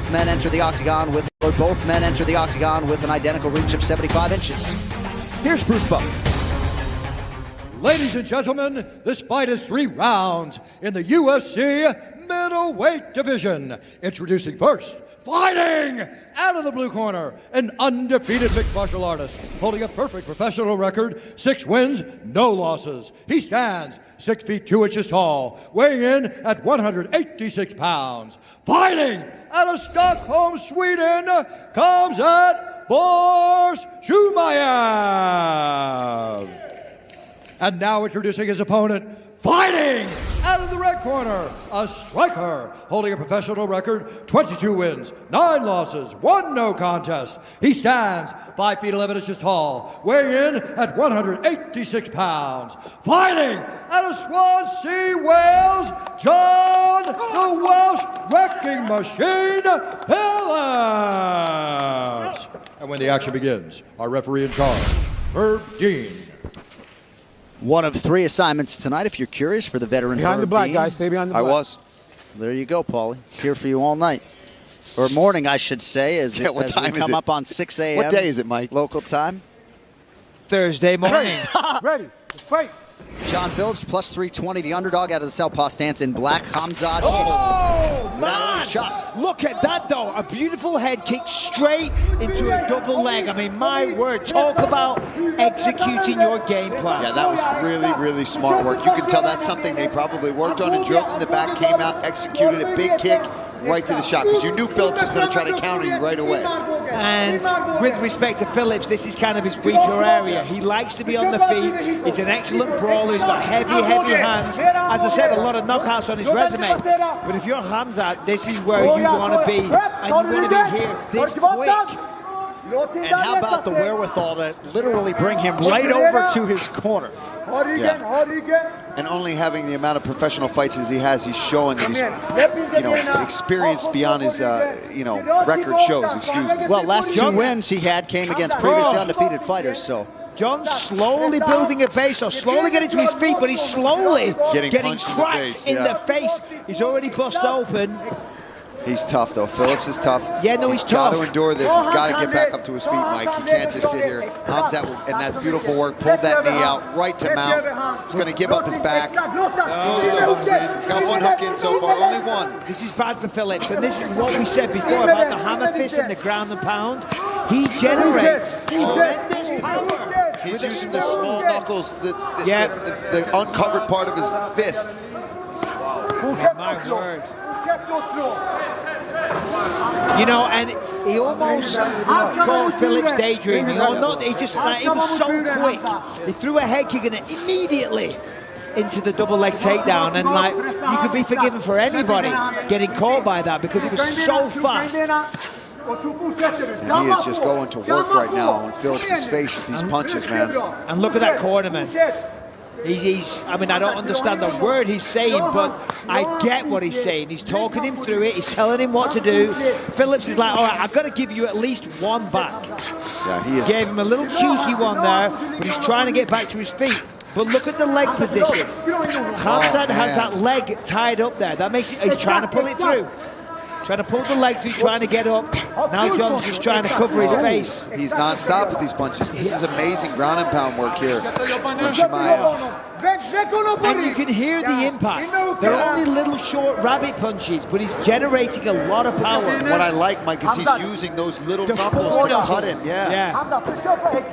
both men enter the octagon with an identical reach of 75 inches. Here's Bruce Buck. Ladies and gentlemen, this fight is 3 rounds in the UFC middleweight division. Introducing first, fighting out of the blue corner, an undefeated mixed martial artist holding a perfect professional record, 6 wins, no losses. He stands 6 feet 2 inches tall, weighing in at 186 pounds. Fighting out of Stockholm, Sweden, Khamzat Chimaev. And now introducing his opponent, fighting out of the red corner, a striker holding a professional record, 22 wins, 9 losses, 1 no contest. He stands 5 feet 11 inches tall, weighing in at 186 pounds. Fighting out of Swansea, Wales, John the Welsh Wrecking Machine Phillips. And when the action begins, our referee in charge, Herb Dean. One of 3 assignments tonight, if you're curious, for the veteran Behind the black, Dean. guys. Stay behind the black. I was. There you go, Paulie. Here for you all night. Or morning, I should say, as, Yeah, what as time we is come it? up on 6 a.m. What day is it, Mike? Local time. Thursday morning. Ready. Let's fight. John Phillips, plus 320, the underdog out of the southpaw stance in black. Khamzat. Oh, That man! shot. Look at that, though. A beautiful head kick straight into a double leg. I mean, my word, talk about executing your game plan. Yeah, that was really, really smart work. You can tell that's something they probably worked on and drilled in the back, came out, executed a big kick right to the shot, because you knew Phillips was going to try to counter you right away. And with respect to Phillips, this is kind of his weaker area. He likes to be on the feet. He's an excellent brawler. He's got heavy, heavy hands. As I said, a lot of knockouts on his resume. But if you're Khamzat, this is where you want to be. And you want to be here this quick. And how about the wherewithal to literally bring him right over to his corner? Yeah. And only having the amount of professional fights as he has, he's showing that he's, experienced beyond his, record shows. Excuse me. Well, last 2 wins he had came against previously undefeated fighters, so. John's slowly building a base, or slowly getting to his feet, but he's slowly getting cracked in the face. He's already bust open. He's tough, though. Phillips is tough. Yeah, no, he's got tough. to endure this. He's got to get back up to his feet, Mike. He can't just sit here. Khamzat, and that's beautiful work. Pulled that knee out right to mount. He's going to give up his back. Throws the hooks in. He's got 1 hook in so far, only 1. This is bad for Phillips, and this is what we said before about the hammer fist and the ground and pound. He generates tremendous power. He's using the small knuckles, the uncovered part of his fist. My word. And he almost called Phillips daydreaming. It was so quick. He threw a head kick and immediately into the double leg takedown. And you could be forgiven for anybody getting caught by that because it was so fast. And he is just going to work right now on Phillips' face with these punches, man. And look at that corner, man. I don't understand the word he's saying, but I get what he's saying. He's talking him through it. He's telling him what to do. Phillips is like, all right, I've got to give you at least 1 back. Yeah, he is. Gave him a little cheeky one there, but he's trying to get back to his feet. But look at the leg position. Khamzat has that leg tied up there. That makes it, he's trying to pull it through. Trying to pull the leg through, trying to get up. Now John's just trying to cover his face. He's non-stop with these punches. This is amazing ground and pound work here from Chimaev. And you can hear the impact. They're only little short rabbit punches, but he's generating a lot of power. What I like, Mike, is he's using those little knuckles to cut him. Yeah.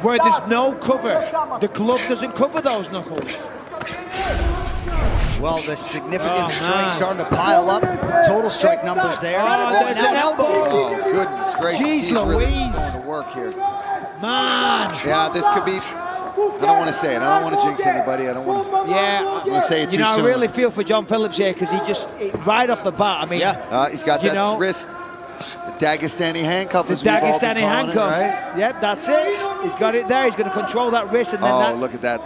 Where there's no cover. The glove doesn't cover those knuckles. Well, the significant strikes starting to pile up. Total strike numbers there. There's an elbow. Oh, goodness gracious. Jeez Louise. Really trying to work here. Man. Yeah, this could be... I don't want to say it. I don't want to jinx anybody. I don't want to say it too soon. I really feel for John Phillips here because he just, right off the bat, he's got that wrist. The Dagestani handcuff. The Dagestani handcuff. Right? Yep, that's it. He's got it there. He's going to control that wrist. And then look at that.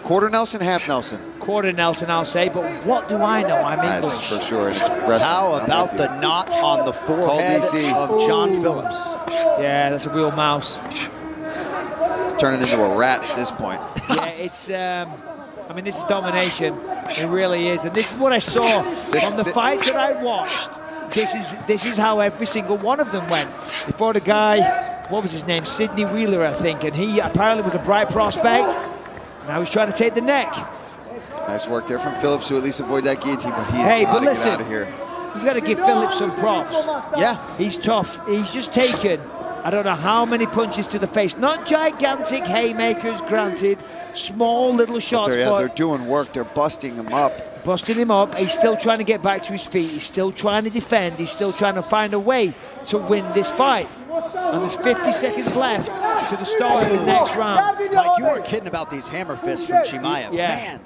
Quarter Nelson, half Nelson. Quarter Nelson, I'll say, but what do I know? I'm English. That's for sure. It's wrestling. How about the knot on the forehead of John Phillips? Yeah, that's a real mouse. It's turning into a rat at this point. Yeah, it's... this is domination. It really is. And this is what I saw on the fights that I watched. this is how every single one of them went. Before the guy, what was his name? Sidney Wheeler, I think, and he apparently was a bright prospect. Now he's trying to take the neck. Nice work there from Phillips to at least avoid that guillotine, but he has got to get out of here. You got to give Phillips some props. Yeah. He's tough. He's just taken, I don't know how many punches to the face. Not gigantic haymakers, granted. Small little shots. But they're doing work. They're busting him up. He's still trying to get back to his feet. He's still trying to defend. He's still trying to find a way to win this fight. And there's 50 seconds left to the start of the next round. Like, you weren't kidding about these hammer fists from Chimaev. Yeah. Man.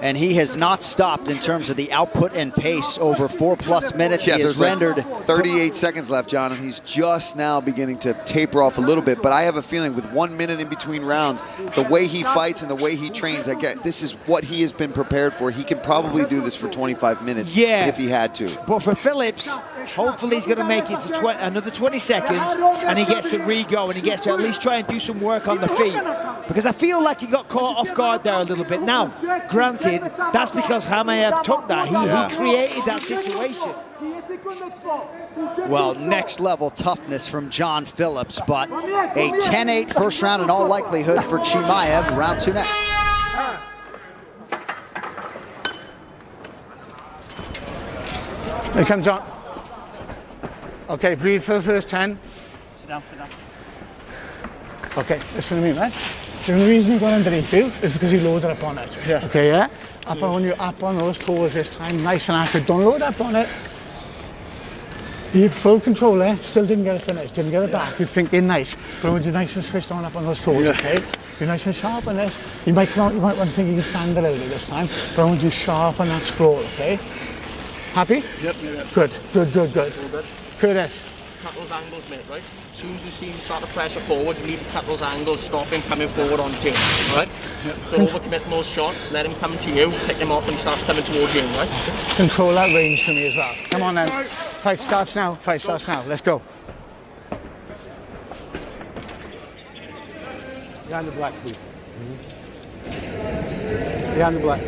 And he has not stopped in terms of the output and pace over 4+ minutes. Yeah, he has rendered 38 seconds left, John, and he's just now beginning to taper off a little bit. But I have a feeling with 1 minute in between rounds, the way he fights and the way he trains, this is what he has been prepared for. He can probably do this for 25 minutes if he had to. But for Phillips, hopefully he's going to make it to another 20 seconds, and he gets to re-go, and he gets to at least try and do some work on the feet. Because I feel like he got caught off guard there a little bit. Now, granted, that's because Chimaev took that. He created that situation. Well, next level toughness from John Phillips, but a 10-8 first round in all likelihood for Chimaev. Round 2 next. Here comes John. Okay, breathe for the first 10. Sit down, sit down. Okay, listen to me, man. The only reason you got underneath you is because you loaded up on it. Yeah. Okay, yeah? Up on you, up on those toes this time, nice and accurate. Don't load up on it. You had full control there, still didn't get it finished, didn't get it back. You're thinking nice, but I want you nice and switched on up on those toes, okay? You're nice and sharp on this. You might want to think you can stand a little bit this time, but I want you sharp on that sprawl, okay? Happy? Yep. Good. All good. Curtis. Cut those angles, mate, right? As soon as you see him start to pressure forward, you need to cut those angles, stop him coming forward on you, right? Don't overcommit those shots, let him come to you, pick him up when he starts coming towards you, right? Control that range for me as well. Come on then. Fight starts now. Let's go. Behind the black, please. Behind the black.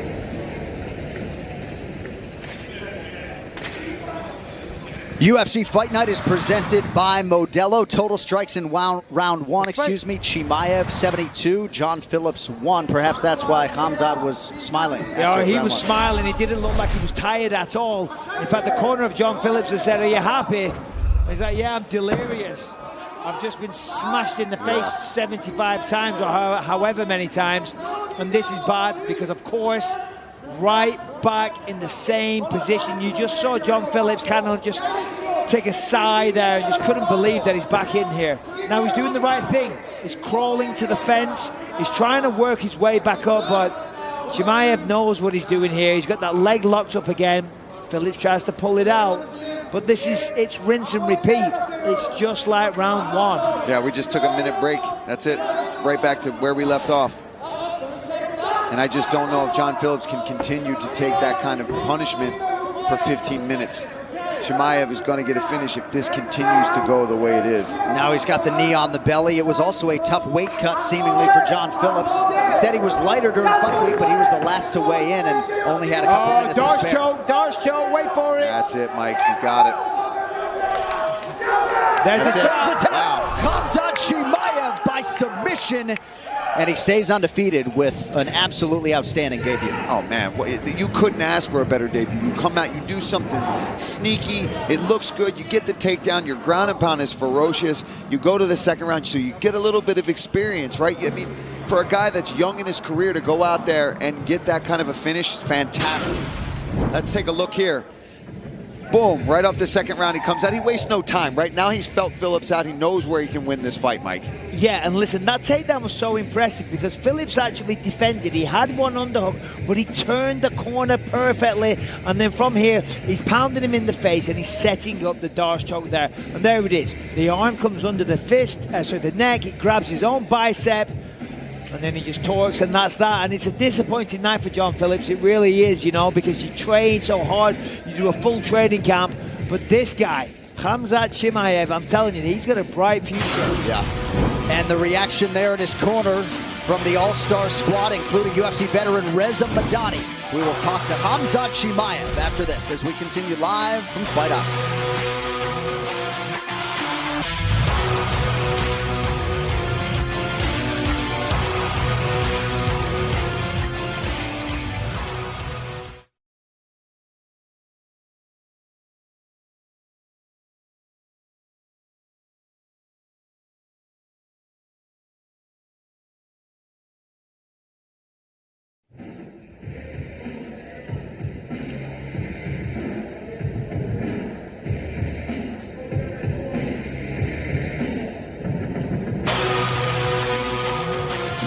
UFC Fight Night is presented by Modelo. Total strikes in round 1, Chimaev 72, John Phillips 1. Perhaps that's why Khamzat was smiling. Yeah, he was smiling. He didn't look like he was tired at all. In fact, the corner of John Phillips has said, "Are you happy?" He's like, "Yeah, I'm delirious. I've just been smashed in the face 75 times or however many times. And this is bad because, of course, right back in the same position. You just saw John Phillips kind of just take a sigh there and just couldn't believe that he's back in here. Now he's doing the right thing. He's crawling to the fence. He's trying to work his way back up, but Chimaev knows what he's doing here. He's got that leg locked up again. Phillips tries to pull it out. But it's rinse and repeat. It's just like round 1. Yeah, we just took a minute break. That's it. Right back to where we left off. And I just don't know if John Phillips can continue to take that kind of punishment for 15 minutes. Chimaev is going to get a finish if this continues to go the way it is. Now he's got the knee on the belly. It was also a tough weight cut, seemingly, for John Phillips. Said he was lighter during fight week, but he was the last to weigh in and only had a couple minutes to spare. Darce choke, wait for it. That's it, Mike. He's got it. There's the tap. Wow. Khamzat Chimaev by submission. And he stays undefeated with an absolutely outstanding debut. Oh, man. You couldn't ask for a better debut. You come out, you do something sneaky. It looks good. You get the takedown. Your ground and pound is ferocious. You go to the second round, so you get a little bit of experience, right? I mean, for a guy that's young in his career to go out there and get that kind of a finish, fantastic. Let's take a look here. Boom, right off the second round, he comes out. He wastes no time. Right now, he's felt Phillips out. He knows where he can win this fight, Mike. Yeah, and listen, that takedown was so impressive because Phillips actually defended. He had one underhook, but he turned the corner perfectly. And then from here, he's pounding him in the face and he's setting up the Darce choke there. And there it is. The arm comes under the fist, the neck. He grabs his own bicep. And then he just torques, and that's that. And it's a disappointing night for John Phillips. It really is, you know, because you train so hard. You do a full training camp. But this guy, Khamzat Chimaev, I'm telling you, he's got a bright future. Yeah. And the reaction there in his corner from the all-star squad, including UFC veteran Reza Madani. We will talk to Khamzat Chimaev after this as we continue live from Fight Out.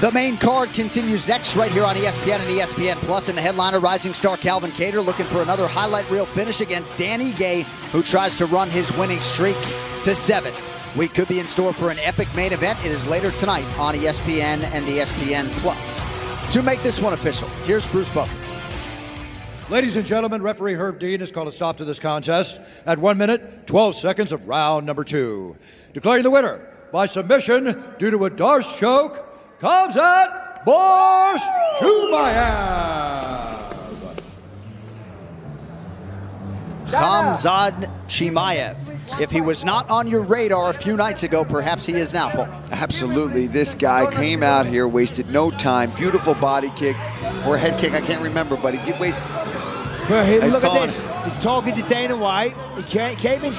The main card continues next right here on ESPN and ESPN Plus, and the headliner, rising star Calvin Kattar, looking for another highlight reel finish against Danny Gay, who tries to run his winning streak to 7. We could be in store for an epic main event. It is later tonight on ESPN and ESPN Plus. To make this one official, here's Bruce Buffer. Ladies and gentlemen, referee Herb Dean has called a stop to this contest at 1 minute, 12 seconds of round number 2. Declaring the winner by submission due to a Darce choke, Khamzat Chimaev. Khamzat Chimaev. If he was not on your radar a few nights ago, perhaps he is now, Paul. Absolutely. This guy came out here, wasted no time. Beautiful body kick or head kick, I can't remember, but he did waste. Well, look at this. He's talking to Dana White. He came in